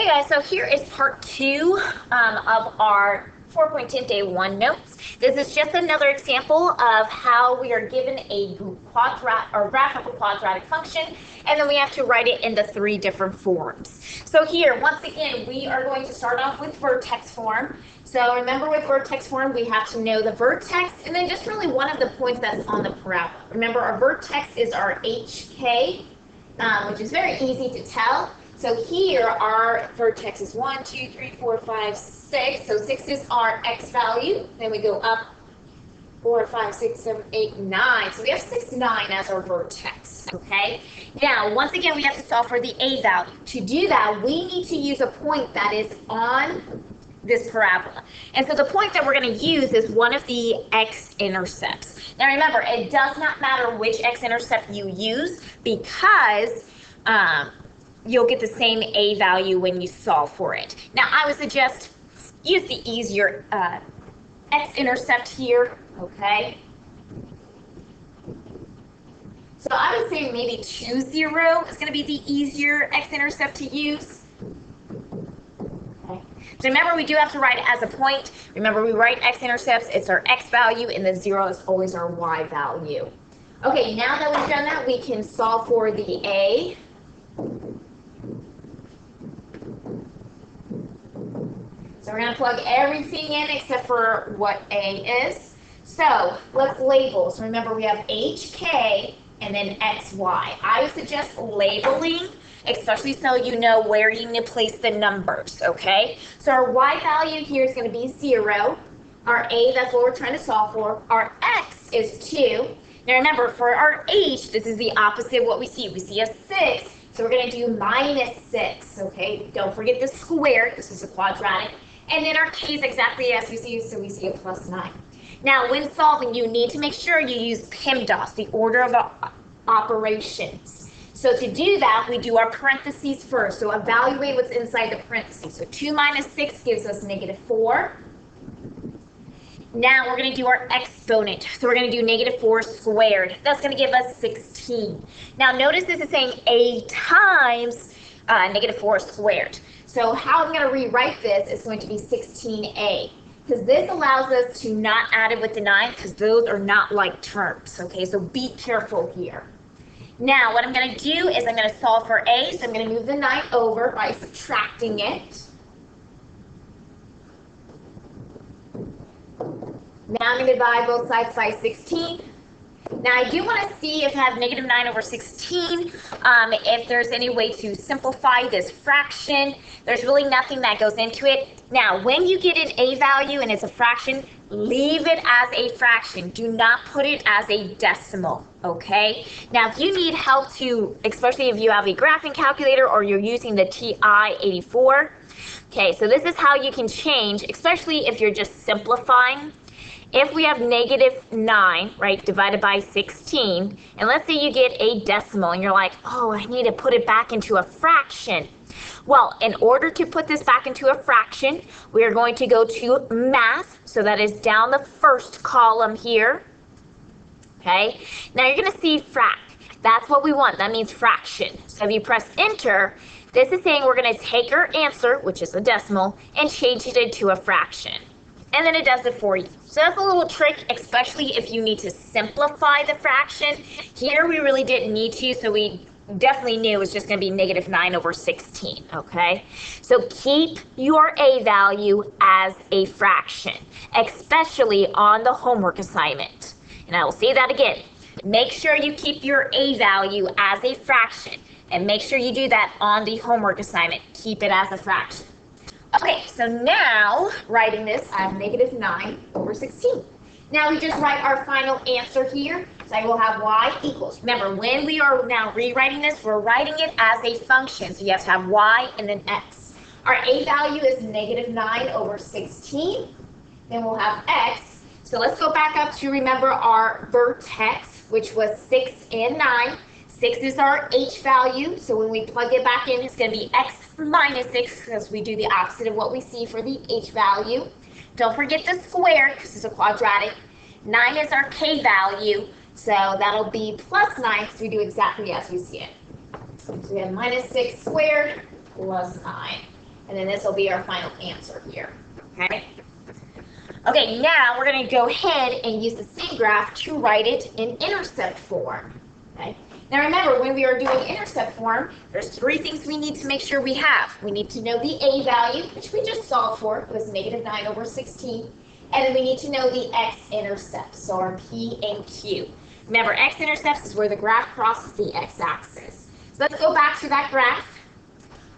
Okay guys, so here is part 2 of our 4.10 day 1 notes. This is just another example of how we are given a graph of a quadratic function, and then we have to write it in the 3 different forms. So here, once again, we are going to start off with vertex form. So remember, with vertex form, we have to know the vertex and then just really one of the points that's on the parabola. Remember, our vertex is our HK, which is very easy to tell. So here our vertex is 1, 2, 3, 4, 5, 6. So 6 is our x value. Then we go up 4, 5, 6, 7, 8, 9. So we have 6, 9 as our vertex. Okay. Now, once again, we have to solve for the a value. To do that, we need to use a point that is on this parabola. And so the point that we're going to use is one of the x-intercepts. Now remember, it does not matter which x-intercept you use because you'll get the same a value when you solve for it. Now I would suggest use the easier x-intercept here, okay? So I would say maybe 2, 0 is going to be the easier x-intercept to use. So remember, we do have to write it as a point. Remember, we write x-intercepts, it's our x value, and the 0 is always our y value. Okay, now that we've done that, we can solve for the a. So we're going to plug everything in except for what a is. So let's label. So remember, we have hk and then xy. I would suggest labeling, especially so you know where you need to place the numbers, okay? So our y value here is going to be 0. Our a, that's what we're trying to solve for. Our x is 2. Now remember, for our h, this is the opposite of what we see. We see a 6, so we're going to do minus 6, okay? Don't forget the square. This is a quadratic. And then our k is exactly as we see, so we see a plus 9. Now, when solving, you need to make sure you use pemdas, the order of operations. So to do that, we do our parentheses first. So evaluate what's inside the parentheses. So 2 minus 6 gives us -4. Now we're going to do our exponent. So we're going to do -4 squared. That's going to give us 16. Now notice this is saying a times -4 squared. So how I'm going to rewrite this is going to be 16a. Because this allows us to not add it with the 9, because those are not like terms. Okay, so be careful here. Now what I'm going to do is I'm going to solve for a. So I'm going to move the 9 over by subtracting it. Now I'm going to divide both sides by 16. Now I do want to see if I have -9 over 16, if there's any way to simplify this fraction. There's really nothing that goes into it. Now when you get an a value and it's a fraction, leave it as a fraction. Do not put it as a decimal, okay? Now if you need help to, especially if you have a graphing calculator or you're using the TI-84, okay, so this is how you can change, especially if you're just simplifying. If we have -9, right, divided by 16, and let's say you get a decimal and you're like, oh, I need to put it back into a fraction. Well, in order to put this back into a fraction, we are going to go to math. So that is down the first column here. Okay, now you're going to see frac. That's what we want. That means fraction. So if you press enter, this is saying we're going to take our answer, which is a decimal, and change it into a fraction. And then it does it for you. So that's a little trick, especially if you need to simplify the fraction. Here we really didn't need to, so we definitely knew it was just going to be -9 over 16, okay? So keep your a value as a fraction, especially on the homework assignment. And I will say that again. Make sure you keep your a value as a fraction, and make sure you do that on the homework assignment. Keep it as a fraction. Okay, so now, writing this, I have -9 over 16. Now we just write our final answer here. So I will have y equals. Remember, when we are now rewriting this, we're writing it as a function. So you have to have y and then x. Our a value is -9 over 16. Then we'll have x. So let's go back up to remember our vertex, which was 6 and 9. 6 is our h value, so when we plug it back in, it's going to be x minus 6, because we do the opposite of what we see for the h value. Don't forget the square, because it's a quadratic. 9 is our k value, so that'll be plus 9, because we do exactly as we see it. So we have -6 squared plus 9. and then this will be our final answer here, okay? Okay, now we're going to go ahead and use the same graph to write it in intercept form, okay? Now remember, when we are doing intercept form, there's three things we need to make sure we have. We need to know the a value, which we just solved for, it was -9/16, and then we need to know the x-intercepts, so our p and q. Remember, x-intercepts is where the graph crosses the x-axis. So let's go back to that graph.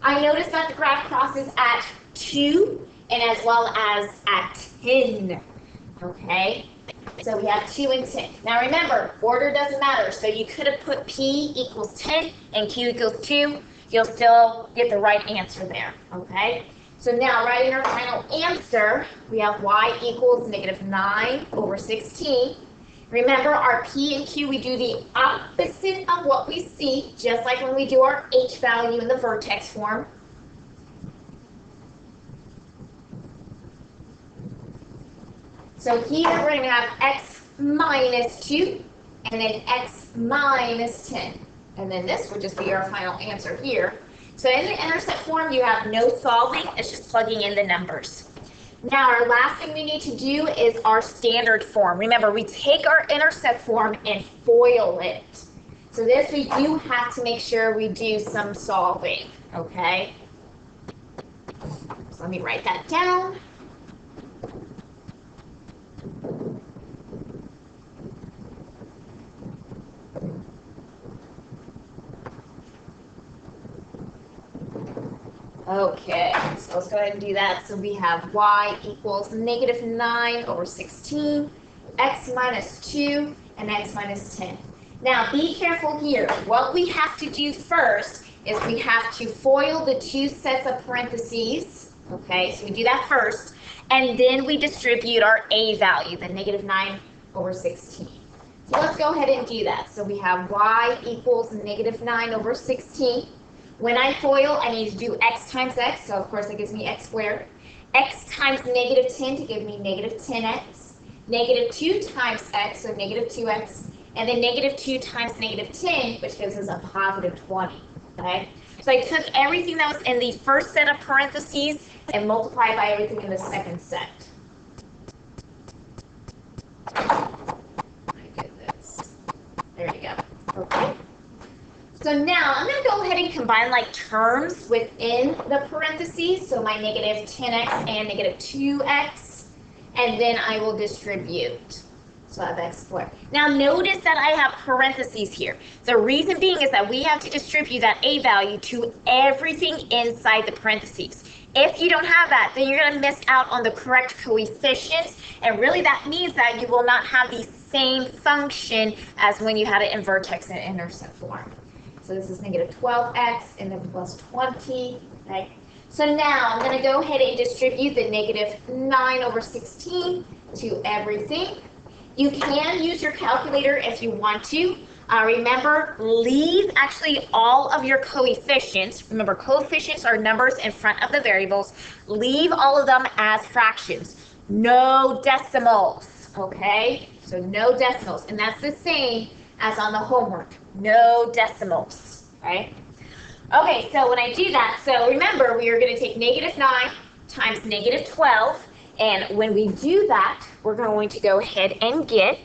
I noticed that the graph crosses at 2 and as well as at 10, okay? So we have 2 and 10. Now remember, order doesn't matter, so you could have put p equals 10 and q equals 2. You'll still get the right answer there, okay? So now, writing our final answer, we have y equals -9/16. Remember, our p and q, we do the opposite of what we see, just like when we do our h value in the vertex form. So here we're going to have x minus 2, and then x minus 10. And then this would just be our final answer here. So in the intercept form, you have no solving, it's just plugging in the numbers. Now our last thing we need to do is our standard form. Remember, we take our intercept form and FOIL it. So this we do have to make sure we do some solving, okay? So let me write that down. Okay, so let's go ahead and do that. So we have y equals -9/16, x minus 2, and x minus 10. Now be careful here. What we have to do first is we have to FOIL the 2 sets of parentheses. Okay, so we do that first, and then we distribute our a value, the -9/16. So let's go ahead and do that. So we have y equals -9/16. When I FOIL, I need to do x times x, so of course that gives me x squared. X times -10 to give me -10x. -2 times x, so -2x. And then -2 times -10, which gives us a +20, okay? So I took everything that was in the first set of parentheses and multiplied by everything in the second set. My goodness. There you go, okay? So now I'm going to go ahead and combine like terms within the parentheses, so my -10x and -2x, and then I will distribute. So I have x squared. Now notice that I have parentheses here. The reason being is that we have to distribute that a value to everything inside the parentheses. If you don't have that, then you're going to miss out on the correct coefficients, and really that means that you will not have the same function as when you had it in vertex and intercept form. So this is -12x and then +20, right? So now I'm going to go ahead and distribute the -9/16 to everything. You can use your calculator if you want to. Remember, leave actually all of your coefficients. Remember, coefficients are numbers in front of the variables. Leave all of them as fractions. No decimals, okay? So no decimals, and that's the same as on the homework. No decimals, right? Okay, so when I do that, so remember, we are going to take -9 times -12, and when we do that, we're going to go ahead and get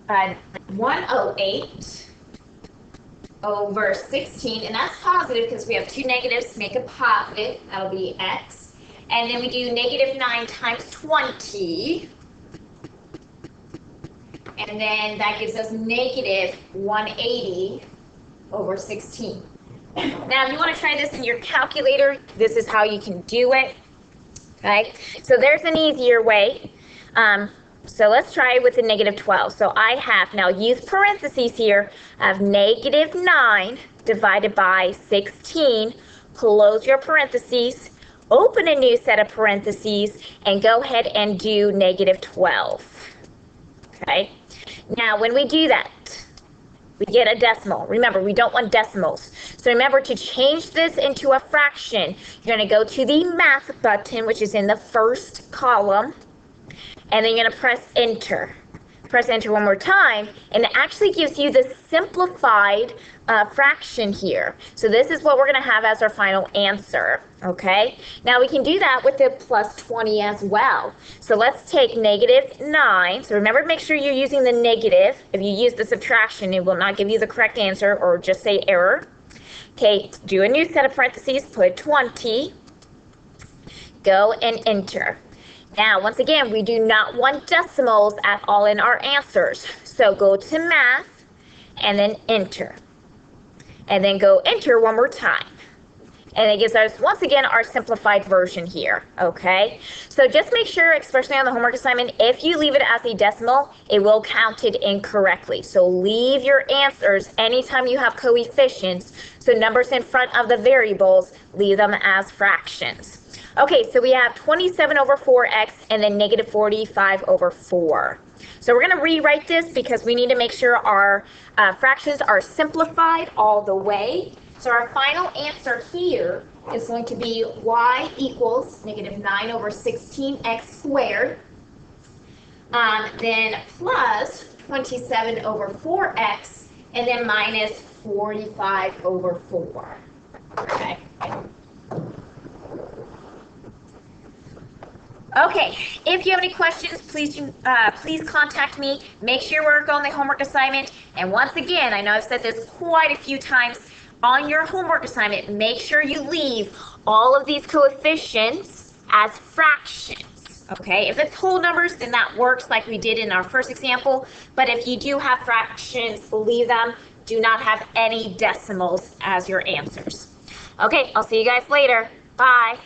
108/16, and that's positive because we have 2 negatives to make a positive. That'll be x. And then we do -9 times 20. And then that gives us -180/16. Now, if you want to try this in your calculator, this is how you can do it. Okay, so there's an easier way. So let's try with the -12. So I have, now use parentheses here, I have -9 divided by 16, close your parentheses, open a new set of parentheses, and go ahead and do -12. Okay, now when we do that, we get a decimal. Remember, we don't want decimals. So remember, to change this into a fraction, you're going to go to the math button, which is in the first column, and then you're going to press enter. press enter one more time, and it actually gives you the simplified fraction here. So this is what we're going to have as our final answer, okay? Now we can do that with the plus 20 as well. So let's take -9. So remember to make sure you're using the negative. If you use the subtraction, it will not give you the correct answer, or just say error. Okay, do a new set of parentheses, put 20, go and enter. Now, once again, we do not want decimals at all in our answers. So go to math and then enter. And then go enter one more time. And it gives us, once again, our simplified version here, okay? So just make sure, especially on the homework assignment, if you leave it as a decimal, it will count it incorrectly. So leave your answers anytime you have coefficients, so numbers in front of the variables, leave them as fractions. Okay, so we have 27 over 4x and then -45 over 4. So we're going to rewrite this because we need to make sure our fractions are simplified all the way. So our final answer here is going to be y equals -9 over 16x squared, then plus 27 over 4x, and then minus 45 over 4. Okay. Okay, if you have any questions, please contact me. Make sure you work on the homework assignment. And once again, I know I've said this quite a few times, on your homework assignment, make sure you leave all of these coefficients as fractions. Okay, if it's whole numbers, then that works like we did in our first example. But if you do have fractions, leave them. Do not have any decimals as your answers. Okay, I'll see you guys later. Bye.